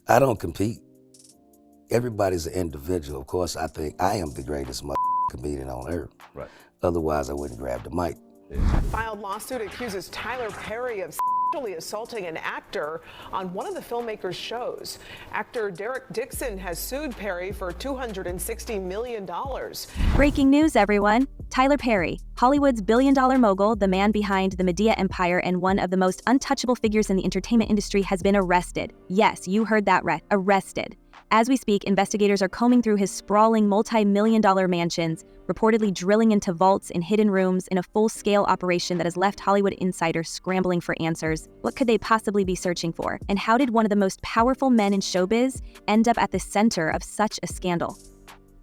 I don't compete. Everybody's an individual. Of course, I think I am the greatest comedian on earth. Right. Otherwise, I wouldn't grab the mic. Filed lawsuit accuses Tyler Perry of sexually assaulting an actor on one of the filmmaker's shows. Actor Derek Dixon has sued Perry for $260 million. Breaking news, everyone. Tyler Perry, Hollywood's billion-dollar mogul, the man behind the Madea empire and one of the most untouchable figures in the entertainment industry, has been arrested. Yes, you heard that right, arrested. As we speak, investigators are combing through his sprawling multi-million-dollar mansions, reportedly drilling into vaults and hidden rooms in a full-scale operation that has left Hollywood insiders scrambling for answers. What could they possibly be searching for? And how did one of the most powerful men in showbiz end up at the center of such a scandal?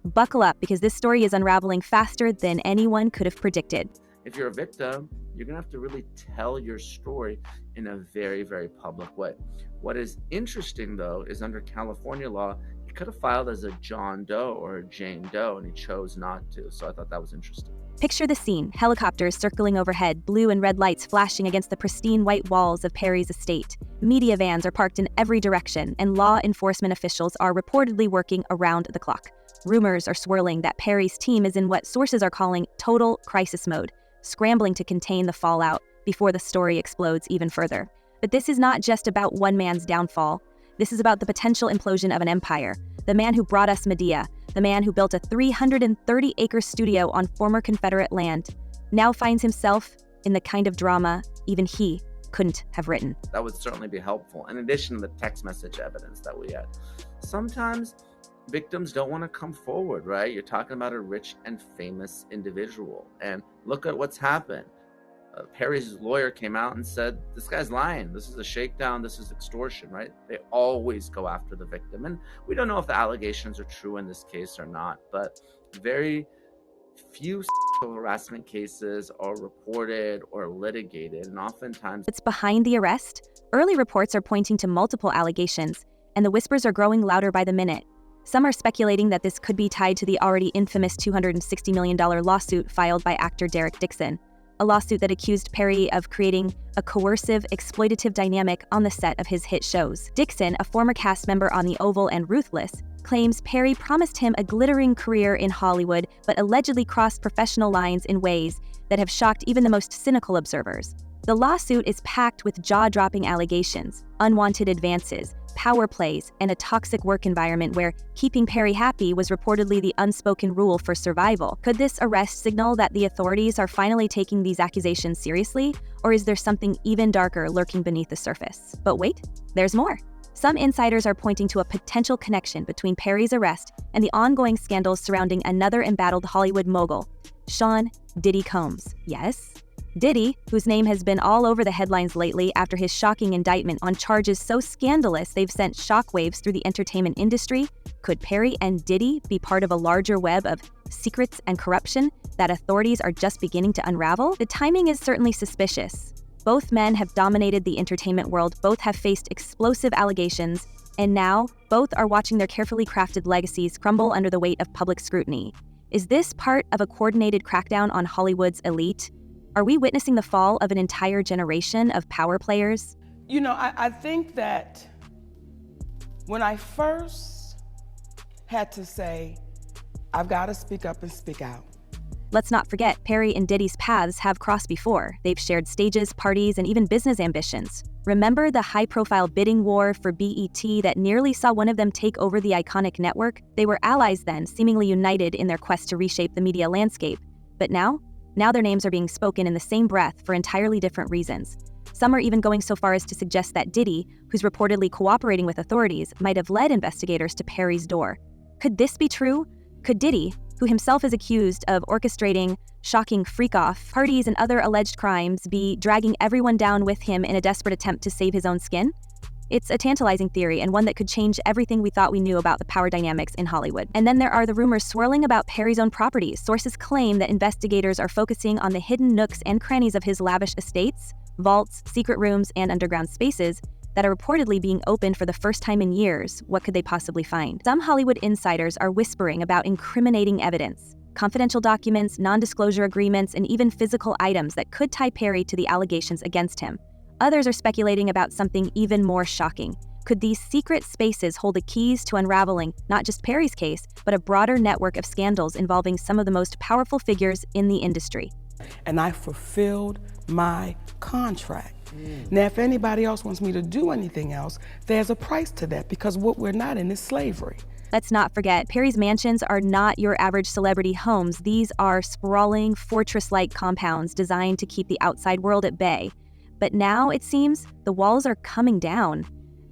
Buckle up, because this story is unraveling faster than anyone could have predicted. If you're a victim, you're gonna have to really tell your story in a very, very public way. What is interesting, though, is under California law, he could have filed as a John Doe or a Jane Doe, and he chose not to. So I thought that was interesting. Picture the scene: helicopters circling overhead, blue and red lights flashing against the pristine white walls of Perry's estate. Media vans are parked in every direction, and law enforcement officials are reportedly working around the clock. Rumors are swirling that Perry's team is in what sources are calling total crisis mode, scrambling to contain the fallout before the story explodes even further. But this is not just about one man's downfall. This is about the potential implosion of an empire. The man who brought us Madea, the man who built a 330-acre studio on former Confederate land, now finds himself in the kind of drama even he couldn't have written. That would certainly be helpful, in addition to the text message evidence that we had. Sometimes victims don't want to come forward, right? You're talking about a rich and famous individual, and look at what's happened. Perry's lawyer came out and said, this guy's lying. This is a shakedown. This is extortion, right? They always go after the victim. And we don't know if the allegations are true in this case or not, but very few sexual harassment cases are reported or litigated, and oftentimes It's behind the arrest. Early reports are pointing to multiple allegations, and the whispers are growing louder by the minute. Some are speculating that this could be tied to the already infamous $260 million lawsuit filed by actor Derek Dixon, a lawsuit that accused Perry of creating a coercive, exploitative dynamic on the set of his hit shows. Dixon, a former cast member on The Oval and Ruthless, claims Perry promised him a glittering career in Hollywood, but allegedly crossed professional lines in ways that have shocked even the most cynical observers. The lawsuit is packed with jaw-dropping allegations, unwanted advances, power plays, and a toxic work environment where keeping Perry happy was reportedly the unspoken rule for survival. Could this arrest signal that the authorities are finally taking these accusations seriously, or is there something even darker lurking beneath the surface? But wait, there's more. Some insiders are pointing to a potential connection between Perry's arrest and the ongoing scandals surrounding another embattled Hollywood mogul, Sean "Diddy" Combs. Yes, Diddy, whose name has been all over the headlines lately after his shocking indictment on charges so scandalous they've sent shockwaves through the entertainment industry. Could Perry and Diddy be part of a larger web of secrets and corruption that authorities are just beginning to unravel? The timing is certainly suspicious. Both men have dominated the entertainment world, both have faced explosive allegations, and now both are watching their carefully crafted legacies crumble under the weight of public scrutiny. Is this part of a coordinated crackdown on Hollywood's elite? Are we witnessing the fall of an entire generation of power players? You know, I think that when I first had to say, I've got to speak up and speak out. Let's not forget, Perry and Diddy's paths have crossed before. They've shared stages, parties, and even business ambitions. Remember the high-profile bidding war for BET that nearly saw one of them take over the iconic network? They were allies then, seemingly united in their quest to reshape the media landscape. But now their names are being spoken in the same breath for entirely different reasons. Some are even going so far as to suggest that Diddy, who's reportedly cooperating with authorities, might have led investigators to Perry's door. Could this be true? Could Diddy, who himself is accused of orchestrating shocking freak-off parties and other alleged crimes, be dragging everyone down with him in a desperate attempt to save his own skin? It's a tantalizing theory, and one that could change everything we thought we knew about the power dynamics in Hollywood. And then there are the rumors swirling about Perry's own properties. Sources claim that investigators are focusing on the hidden nooks and crannies of his lavish estates, vaults, secret rooms, and underground spaces that are reportedly being opened for the first time in years. What could they possibly find? Some Hollywood insiders are whispering about incriminating evidence, confidential documents, non-disclosure agreements, and even physical items that could tie Perry to the allegations against him. Others are speculating about something even more shocking, Could these secret spaces hold the keys to unraveling not just Perry's case, but a broader network of scandals involving some of the most powerful figures in the industry? And I fulfilled my contract. Now, if anybody else wants me to do anything else, there's a price to that, because what we're not in is slavery. Let's not forget, Perry's mansions are not your average celebrity homes. These are sprawling, fortress-like compounds designed to keep the outside world at bay. But now, it seems, the walls are coming down,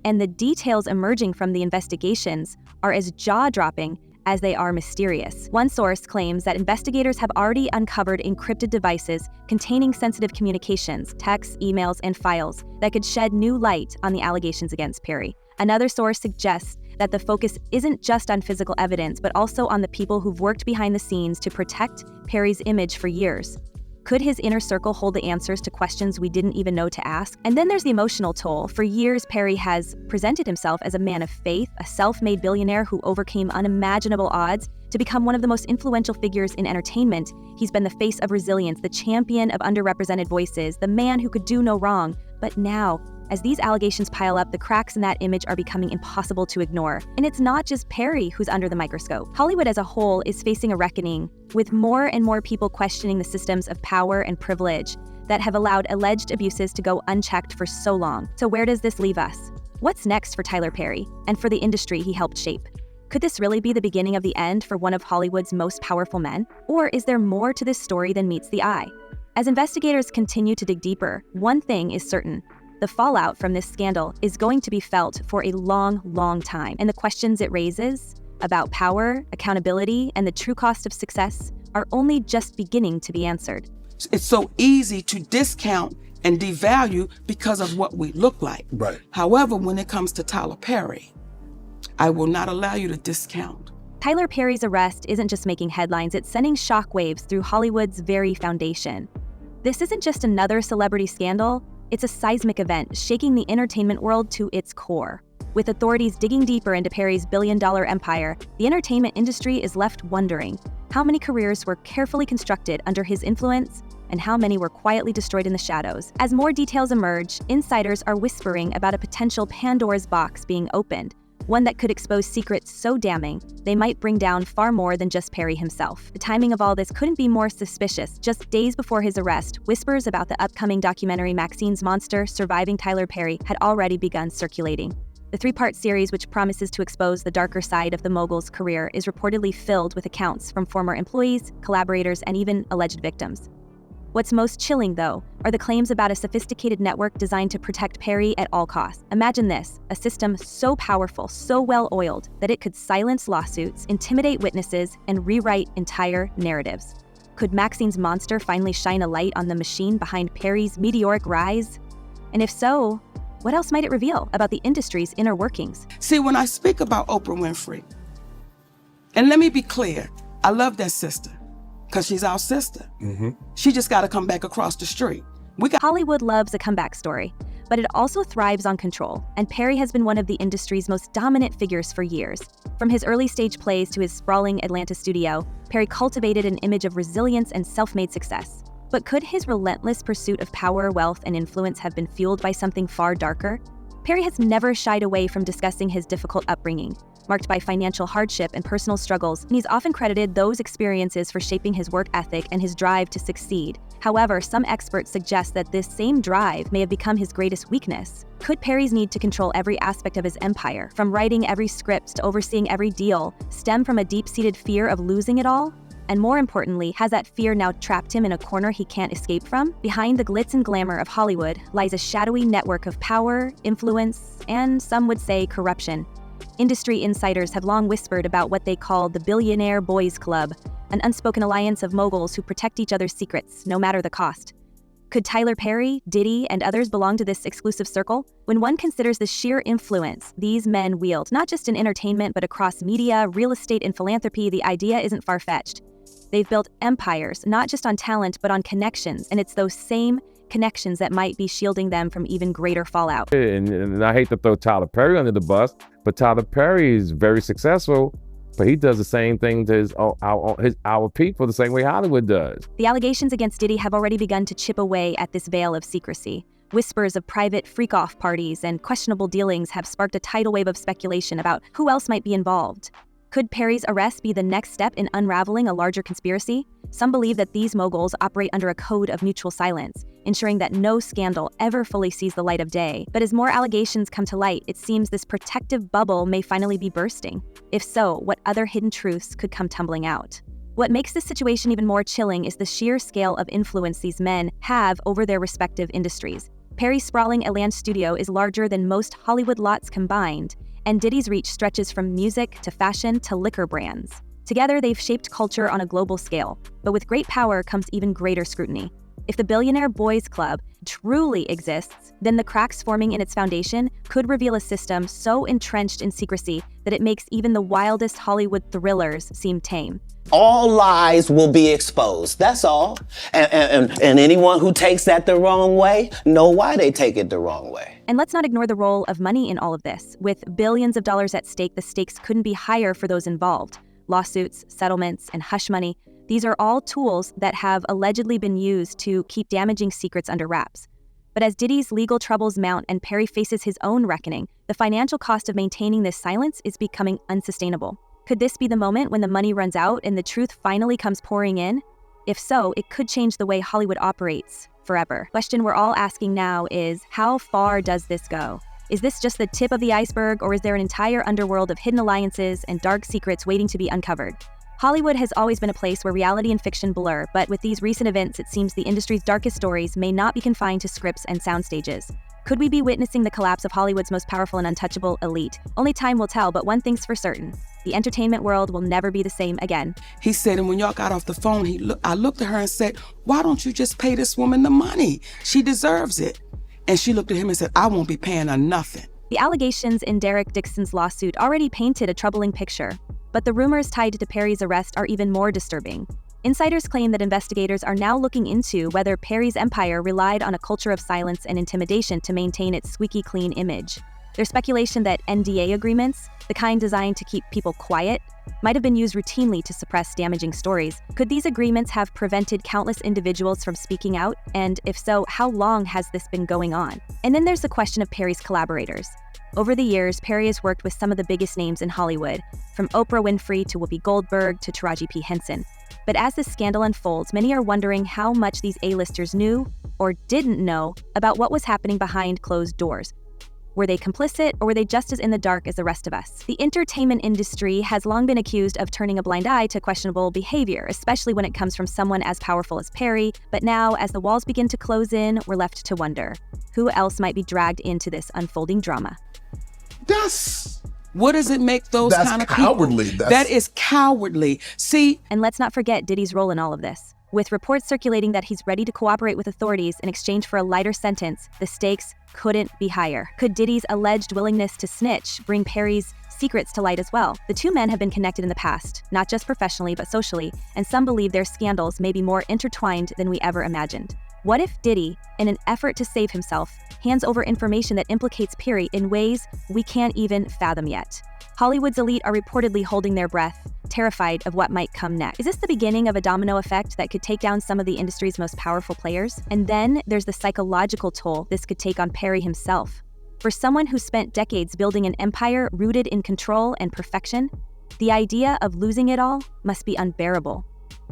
and the details emerging from the investigations are as jaw-dropping as they are mysterious. One source claims that investigators have already uncovered encrypted devices containing sensitive communications, texts, emails, and files that could shed new light on the allegations against Perry. Another source suggests that the focus isn't just on physical evidence, but also on the people who've worked behind the scenes to protect Perry's image for years. Could his inner circle hold the answers to questions we didn't even know to ask? And then there's the emotional toll. For years, Perry has presented himself as a man of faith, a self-made billionaire who overcame unimaginable odds to become one of the most influential figures in entertainment. He's been the face of resilience, the champion of underrepresented voices, the man who could do no wrong. But now, as these allegations pile up, the cracks in that image are becoming impossible to ignore. And it's not just Perry who's under the microscope. Hollywood as a whole is facing a reckoning, with more and more people questioning the systems of power and privilege that have allowed alleged abuses to go unchecked for so long. So where does this leave us? What's next for Tyler Perry and for the industry he helped shape? Could this really be the beginning of the end for one of Hollywood's most powerful men? Or is there more to this story than meets the eye? As investigators continue to dig deeper, one thing is certain. The fallout from this scandal is going to be felt for a long, long time, and the questions it raises about power, accountability, and the true cost of success are only just beginning to be answered. It's so easy to discount and devalue because of what we look like. Right. However, when it comes to Tyler Perry, I will not allow you to discount. Tyler Perry's arrest isn't just making headlines, it's sending shockwaves through Hollywood's very foundation. This isn't just another celebrity scandal. It's a seismic event shaking the entertainment world to its core. With authorities digging deeper into Perry's billion-dollar empire, the entertainment industry is left wondering how many careers were carefully constructed under his influence and how many were quietly destroyed in the shadows. As more details emerge, insiders are whispering about a potential Pandora's box being opened, one that could expose secrets so damning they might bring down far more than just Perry himself. The timing of all this couldn't be more suspicious. Just days before his arrest, whispers about the upcoming documentary Maxine's Monster: Surviving Tyler Perry had already begun circulating. The three-part series, which promises to expose the darker side of the mogul's career, is reportedly filled with accounts from former employees, collaborators, and even alleged victims. What's most chilling, though, are the claims about a sophisticated network designed to protect Perry at all costs. Imagine this, a system so powerful, so well-oiled, that it could silence lawsuits, intimidate witnesses, and rewrite entire narratives. Could Maxine's Monster finally shine a light on the machine behind Perry's meteoric rise? And if so, what else might it reveal about the industry's inner workings? See, when I speak about Oprah Winfrey, and let me be clear, I love that sister, because she's our sister. She just got to come back across the street. Hollywood loves a comeback story, but it also thrives on control, and Perry has been one of the industry's most dominant figures for years. From his early-stage plays to his sprawling Atlanta studio, Perry cultivated an image of resilience and self-made success. But could his relentless pursuit of power, wealth, and influence have been fueled by something far darker? Perry has never shied away from discussing his difficult upbringing, marked by financial hardship and personal struggles, and he's often credited those experiences for shaping his work ethic and his drive to succeed. However, some experts suggest that this same drive may have become his greatest weakness. Could Perry's need to control every aspect of his empire, from writing every script to overseeing every deal, stem from a deep-seated fear of losing it all? And more importantly, has that fear now trapped him in a corner he can't escape from? Behind the glitz and glamour of Hollywood lies a shadowy network of power, influence, and some would say corruption. Industry insiders have long whispered about what they call the Billionaire Boys Club, an unspoken alliance of moguls who protect each other's secrets, no matter the cost. Could Tyler Perry, Diddy, and others belong to this exclusive circle? When one considers the sheer influence these men wield, not just in entertainment but across media, real estate, and philanthropy, the idea isn't far-fetched. They've built empires, not just on talent but on connections, and it's those same connections that might be shielding them from even greater fallout. And I hate to throw Tyler Perry under the bus, but Tyler Perry is very successful, but he does the same thing to our people the same way Hollywood does. The allegations against Diddy have already begun to chip away at this veil of secrecy. Whispers of private freak-off parties and questionable dealings have sparked a tidal wave of speculation about who else might be involved. Could Perry's arrest be the next step in unraveling a larger conspiracy? Some believe that these moguls operate under a code of mutual silence, ensuring that no scandal ever fully sees the light of day. But as more allegations come to light, it seems this protective bubble may finally be bursting. If so, what other hidden truths could come tumbling out? What makes this situation even more chilling is the sheer scale of influence these men have over their respective industries. Perry's sprawling Atlantic studio is larger than most Hollywood lots combined, and Diddy's reach stretches from music to fashion to liquor brands. Together, they've shaped culture on a global scale, but with great power comes even greater scrutiny. If the Billionaire Boys Club truly exists, then the cracks forming in its foundation could reveal a system so entrenched in secrecy that it makes even the wildest Hollywood thrillers seem tame. All lies will be exposed, that's all. And anyone who takes that the wrong way, know why they take it the wrong way. And let's not ignore the role of money in all of this. With billions of dollars at stake, the stakes couldn't be higher for those involved. Lawsuits, settlements, and hush money, these are all tools that have allegedly been used to keep damaging secrets under wraps. But as Diddy's legal troubles mount and Perry faces his own reckoning, the financial cost of maintaining this silence is becoming unsustainable. Could this be the moment when the money runs out and the truth finally comes pouring in? If so, it could change the way Hollywood operates forever. The question we're all asking now is, how far does this go? Is this just the tip of the iceberg, or is there an entire underworld of hidden alliances and dark secrets waiting to be uncovered? Hollywood has always been a place where reality and fiction blur, but with these recent events, it seems the industry's darkest stories may not be confined to scripts and sound stages. Could we be witnessing the collapse of Hollywood's most powerful and untouchable elite? Only time will tell, but one thing's for certain. The entertainment world will never be the same again. He said, and when y'all got off the phone, I looked at her and said, why don't you just pay this woman the money? She deserves it. And she looked at him and said, I won't be paying her nothing. The allegations in Derek Dixon's lawsuit already painted a troubling picture, but the rumors tied to Perry's arrest are even more disturbing. Insiders claim that investigators are now looking into whether Perry's empire relied on a culture of silence and intimidation to maintain its squeaky clean image. There's speculation that NDA agreements, the kind designed to keep people quiet, might have been used routinely to suppress damaging stories. Could these agreements have prevented countless individuals from speaking out? And if so, how long has this been going on? And then there's the question of Perry's collaborators. Over the years, Perry has worked with some of the biggest names in Hollywood, from Oprah Winfrey to Whoopi Goldberg to Taraji P. Henson. But as this scandal unfolds, many are wondering how much these A-listers knew or didn't know about what was happening behind closed doors. Were they complicit, or were they just as in the dark as the rest of us? The entertainment industry has long been accused of turning a blind eye to questionable behavior, especially when it comes from someone as powerful as Perry. But now, as the walls begin to close in, we're left to wonder, who else might be dragged into this unfolding drama? What does it make those kind of cowardly. people? That is cowardly. See? And let's not forget Diddy's role in all of this. With reports circulating that he's ready to cooperate with authorities in exchange for a lighter sentence, the stakes couldn't be higher. Could Diddy's alleged willingness to snitch bring Perry's secrets to light as well? The two men have been connected in the past, not just professionally, but socially, and some believe their scandals may be more intertwined than we ever imagined. What if Diddy, in an effort to save himself, hands over information that implicates Perry in ways we can't even fathom yet? Hollywood's elite are reportedly holding their breath, terrified of what might come next. Is this the beginning of a domino effect that could take down some of the industry's most powerful players? And then there's the psychological toll this could take on Perry himself. For someone who spent decades building an empire rooted in control and perfection, the idea of losing it all must be unbearable.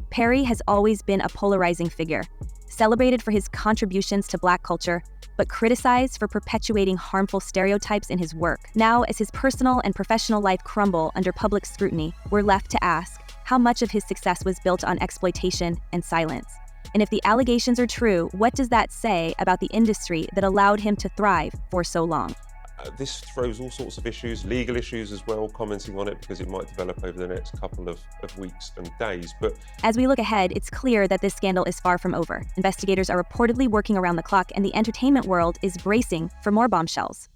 Perry has always been a polarizing figure, celebrated for his contributions to Black culture, but criticized for perpetuating harmful stereotypes in his work. Now, as his personal and professional life crumble under public scrutiny, we're left to ask how much of his success was built on exploitation and silence. And if the allegations are true, what does that say about the industry that allowed him to thrive for so long? This throws all sorts of issues, legal issues as well, commenting on it because it might develop over the next couple of weeks and days. But as we look ahead, it's clear that this scandal is far from over. Investigators are reportedly working around the clock, and the entertainment world is bracing for more bombshells.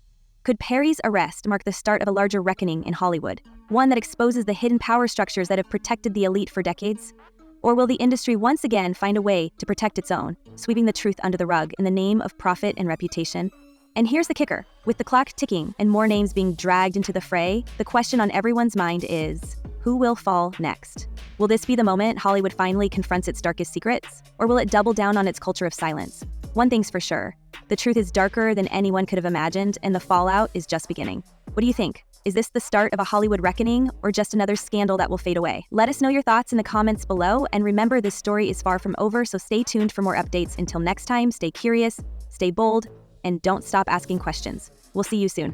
Could Perry's arrest mark the start of a larger reckoning in Hollywood, one that exposes the hidden power structures that have protected the elite for decades? Or will the industry once again find a way to protect its own, sweeping the truth under the rug in the name of profit and reputation? And here's the kicker. With the clock ticking and more names being dragged into the fray, the question on everyone's mind is, who will fall next? Will this be the moment Hollywood finally confronts its darkest secrets? Or will it double down on its culture of silence? One thing's for sure, the truth is darker than anyone could have imagined, and the fallout is just beginning. What do you think? Is this the start of a Hollywood reckoning, or just another scandal that will fade away? Let us know your thoughts in the comments below, and remember, this story is far from over, so stay tuned for more updates. Until next time, stay curious, stay bold, and don't stop asking questions. We'll see you soon.